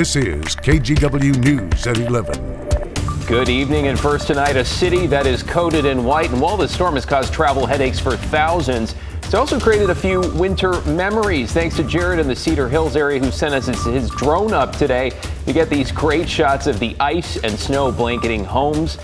This is KGW News at 11. Good evening, and first tonight, a city that is coated in white. And while the storm has caused travel headaches for thousands, it's also created a few winter memories. Thanks to Jared in the Cedar Hills area, who sent us his drone up today to get these great shots of the ice and snow blanketing homes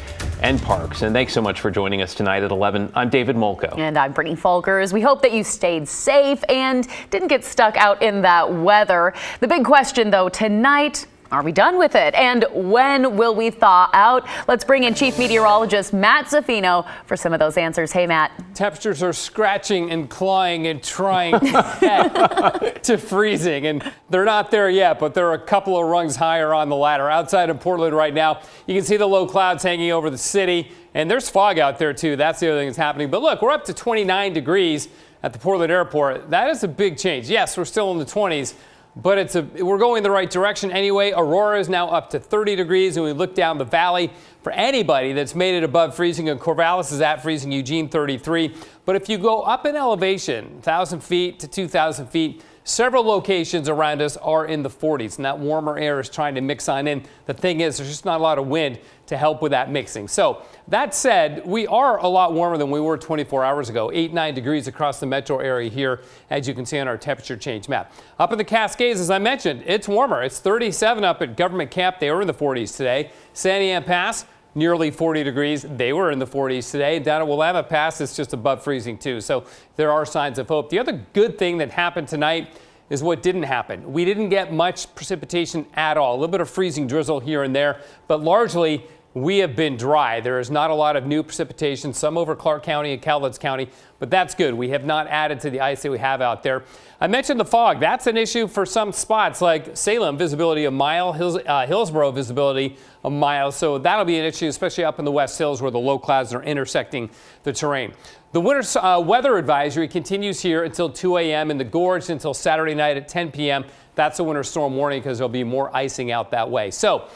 and parks. And thanks so much for joining us tonight at 11. I'm David Molko. And I'm Brittany Folkers. We hope that you stayed safe and didn't get stuck out in that weather. The big question, though, tonight, are we done with it? And when will we thaw out? Let's bring in Chief Meteorologist Matt Zaffino for some of those answers. Hey, Matt. Temperatures are scratching and clawing and trying to get to freezing, and they're not there yet, but they're a couple of rungs higher on the ladder. Outside of Portland right now, you can see the low clouds hanging over the city, and there's fog out there too. That's the other thing that's happening. But look, we're up to 29 degrees at the Portland airport. That is a big change. Yes, we're still in the 20s. But we're going the right direction anyway. Aurora is now up to 30 degrees, and we look down the valley for anybody that's made it above freezing. And Corvallis is at freezing, Eugene 33. But if you go up in elevation, 1,000 feet to 2,000 feet, several locations around us are in the 40s, and that warmer air is trying to mix on in. The thing is, there's just not a lot of wind to help with that mixing. So that said, we are a lot warmer than we were 24 hours ago, 8-9 degrees across the metro area here, as you can see on our temperature change map. Up in the Cascades, as I mentioned, it's warmer. It's 37 up at Government Camp. They were in the 40s today. Sandy Ann Pass, nearly 40 degrees. They were in the 40s today. Down at Willamette Pass, it's just above freezing too. So there are signs of hope. The other good thing that happened tonight is what didn't happen. We didn't get much precipitation at all. A little bit of freezing drizzle here and there, but largely we have been dry. There is not a lot of new precipitation, some over Clark County and Cowlitz County, but that's good. We have not added to the ice that we have out there. I mentioned the fog. That's an issue for some spots like Salem, visibility a mile, Hillsborough, visibility a mile. So that'll be an issue, especially up in the West Hills where the low clouds are intersecting the terrain. The winter weather advisory continues here until 2 a.m. in the Gorge until Saturday night at 10 p.m. That's a winter storm warning because there'll be more icing out that way. So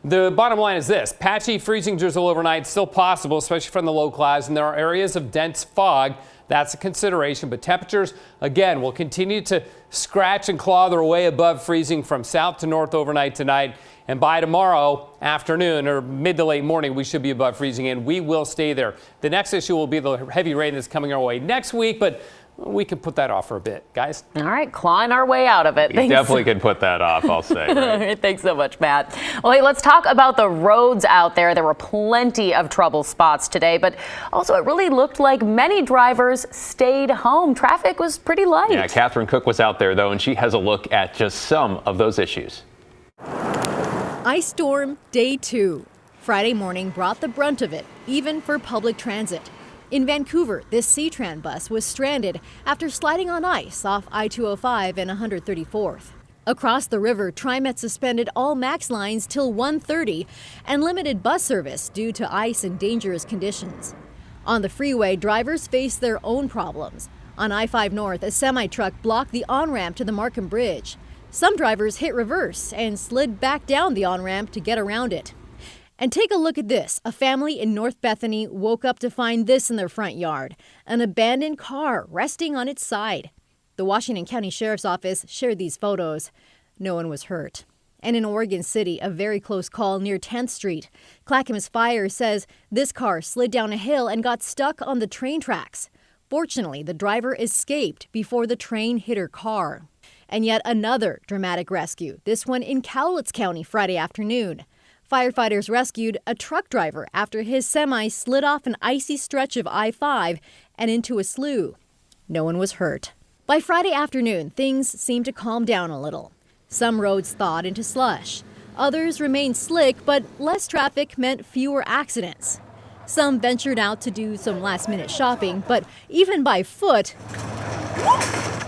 the bottom line is this: patchy freezing drizzle overnight still possible, especially from the low clouds, and there are areas of dense fog. That's a consideration, but temperatures, again, will continue to scratch and claw their way above freezing from south to north overnight tonight. And by tomorrow afternoon or mid to late morning, we should be above freezing, and we will stay there. The next issue will be the heavy rain that's coming our way next week, but we can put that off for a bit, guys. All right, clawing our way out of it. We definitely could put that off, I'll say. Right? Thanks so much, Matt. Well, hey, let's talk about the roads out there. There were plenty of trouble spots today, but also it really looked like many drivers stayed home. Traffic was pretty light. Yeah, Catherine Cook was out there, though, and she has a look at just some of those issues. Ice storm day 2. Friday morning brought the brunt of it, even for public transit. In Vancouver, this C-Tran bus was stranded after sliding on ice off I-205 and 134th. Across the river, TriMet suspended all MAX lines till 1:30 and limited bus service due to ice and dangerous conditions. On the freeway, drivers faced their own problems. On I-5 North, a semi-truck blocked the on-ramp to the Markham Bridge. Some drivers hit reverse and slid back down the on-ramp to get around it. And take a look at this. A family in North Bethany woke up to find this in their front yard, an abandoned car resting on its side. The Washington County Sheriff's Office shared these photos. No one was hurt. And in Oregon City, a very close call near 10th Street. Clackamas Fire says this car slid down a hill and got stuck on the train tracks. Fortunately, the driver escaped before the train hit her car. And yet another dramatic rescue, this one in Cowlitz County Friday afternoon. Firefighters rescued a truck driver after his semi slid off an icy stretch of I-5 and into a slough. No one was hurt. By Friday afternoon, things seemed to calm down a little. Some roads thawed into slush. Others remained slick, but less traffic meant fewer accidents. Some ventured out to do some last-minute shopping, but even by foot,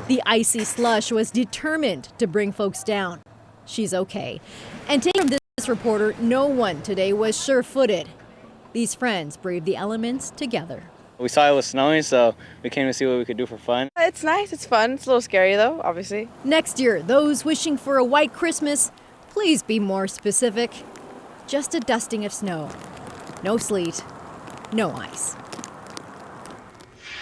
the icy slush was determined to bring folks down. She's okay. And take from this reporter, no one today was sure-footed. These friends braved the elements together. We saw it was snowing, so we came to see what we could do for fun. It's nice, it's fun. It's a little scary though, obviously. Next year, those wishing for a white Christmas, please be more specific. Just a dusting of snow. No sleet, no ice.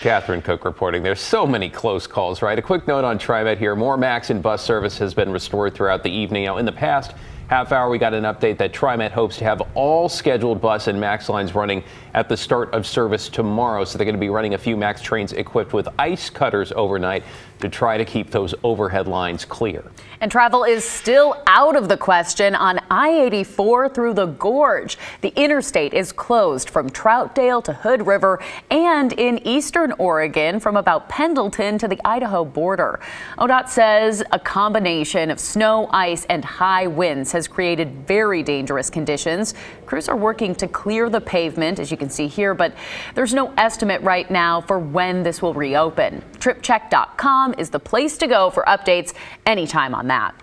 Catherine Cook reporting. There's so many close calls, right? A quick note on TriMet here. More MAX and bus service has been restored throughout the evening. Now, in the past half hour, we got an update that TriMet hopes to have all scheduled bus and MAX lines running at the start of service tomorrow. So they're going to be running a few MAX trains equipped with ice cutters overnight to try to keep those overhead lines clear. And travel is still out of the question on I-84 through the Gorge. The interstate is closed from Troutdale to Hood River and in eastern Oregon from about Pendleton to the Idaho border. ODOT says a combination of snow, ice, and high winds has created very dangerous conditions. Crews are working to clear the pavement, as you can see here, but there's no estimate right now for when this will reopen. TripCheck.com is the place to go for updates anytime on that.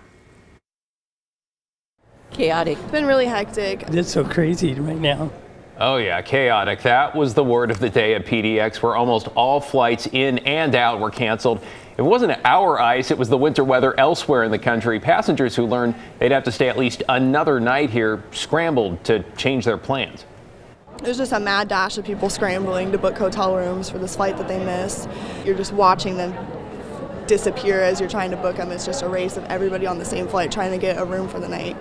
Chaotic. It's been really hectic. It's so crazy right now. Oh yeah, chaotic. That was the word of the day at PDX, where almost all flights in and out were canceled. It wasn't our ice, it was the winter weather elsewhere in the country. Passengers who learned they'd have to stay at least another night here scrambled to change their plans. There's just a mad dash of people scrambling to book hotel rooms for this flight that they missed. You're just watching them disappear as you're trying to book them. It's just a race of everybody on the same flight trying to get a room for the night.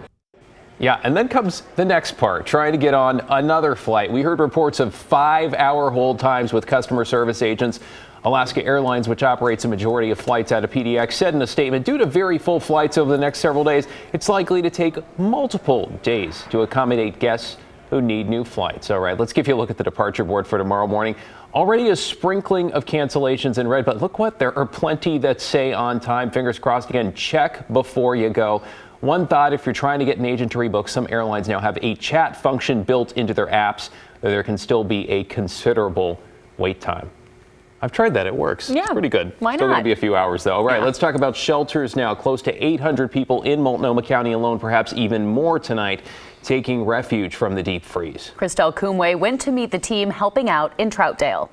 Yeah, and then comes the next part, trying to get on another flight. We heard reports of 5-hour hold times with customer service agents. Alaska Airlines, which operates a majority of flights out of PDX, said in a statement, due to very full flights over the next several days, it's likely to take multiple days to accommodate guests who need new flights. All right, let's give you a look at the departure board for tomorrow morning. Already a sprinkling of cancellations in red, but look what, there are plenty that say on time. Fingers crossed again, check before you go. One thought, if you're trying to get an agent to rebook, some airlines now have a chat function built into their apps. There can still be a considerable wait time. I've tried that. It works. Yeah, it's pretty good. Why Still not? going to be a few hours, though. All right, Yeah. let's talk about shelters now. Close to 800 people in Multnomah County alone, perhaps even more tonight, taking refuge from the deep freeze. Christelle Kumwe went to meet the team helping out in Troutdale.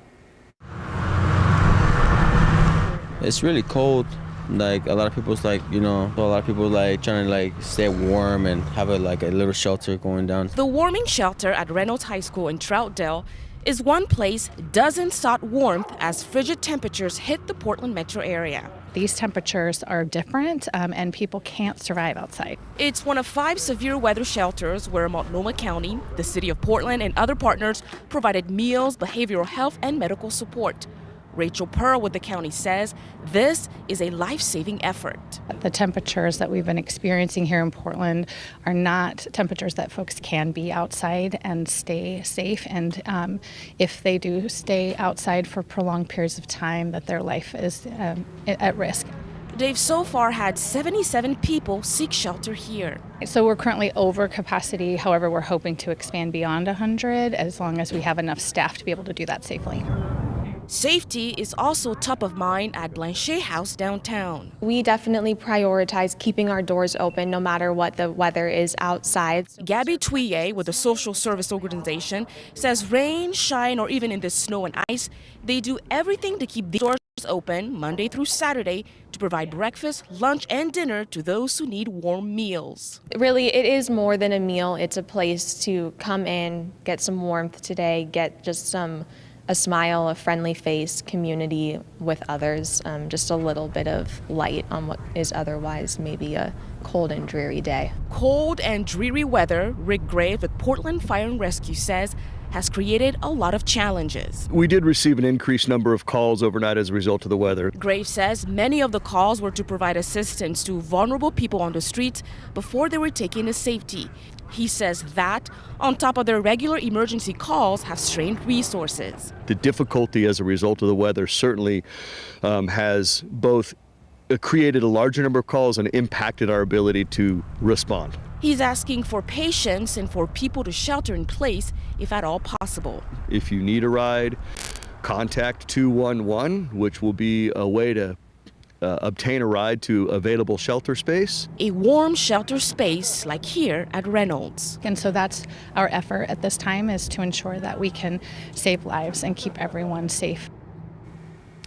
It's really cold. Like a lot of people's like, a lot of people like trying to like stay warm and have a little shelter going down. The warming shelter at Reynolds High School in Troutdale is one place doesn't sought warmth as frigid temperatures hit the Portland metro area. These temperatures are different and people can't survive outside. It's one of 5 severe weather shelters where Multnomah County, the city of Portland, and other partners provided meals, behavioral health, and medical support. Rachel Pearl with the county says this is a life-saving effort. The temperatures that we've been experiencing here in Portland are not temperatures that folks can be outside and stay safe. And if they do stay outside for prolonged periods of time, that their life is at risk. They've so far had 77 people seek shelter here. So we're currently over capacity. However, we're hoping to expand beyond 100 as long as we have enough staff to be able to do that safely. Safety is also top of mind at Blanchet House downtown. We definitely prioritize keeping our doors open no matter what the weather is outside. Gabby Tuye with the social service organization says rain, shine, or even in the snow and ice, they do everything to keep the doors open Monday through Saturday to provide breakfast, lunch, and dinner to those who need warm meals. Really, it is more than a meal. It's a place to come in, get some warmth today, get just a smile, a friendly face, community with others, just a little bit of light on what is otherwise maybe a cold and dreary day. Cold and dreary weather, Rick Grave with Portland Fire and Rescue says, has created a lot of challenges. We did receive an increased number of calls overnight as a result of the weather. Grave says many of the calls were to provide assistance to vulnerable people on the streets before they were taken to safety. He says that, on top of their regular emergency calls, have strained resources. The difficulty as a result of the weather certainly has both created a larger number of calls and impacted our ability to respond. He's asking for patience and for people to shelter in place if at all possible. If you need a ride, contact 211, which will be a way to obtain a ride to available shelter space. A warm shelter space like here at Reynolds. And so that's our effort at this time, is to ensure that we can save lives and keep everyone safe.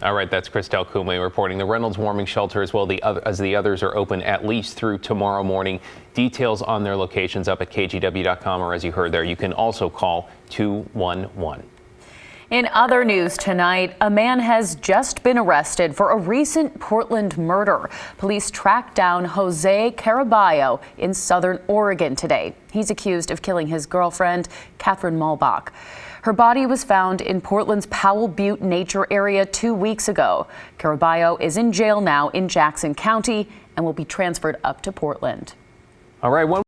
All right, that's Christelle Kumwe reporting. The Reynolds warming shelter, as well as the others, are open at least through tomorrow morning. Details on their locations up at KGW.com, or as you heard there, you can also call 211. In other news tonight, a man has just been arrested for a recent Portland murder. Police tracked down Jose Caraballo in southern Oregon today. He's accused of killing his girlfriend, Catherine Malbach. Her body was found in Portland's Powell Butte Nature Area 2 weeks ago. Caraballo is in jail now in Jackson County and will be transferred up to Portland. All right.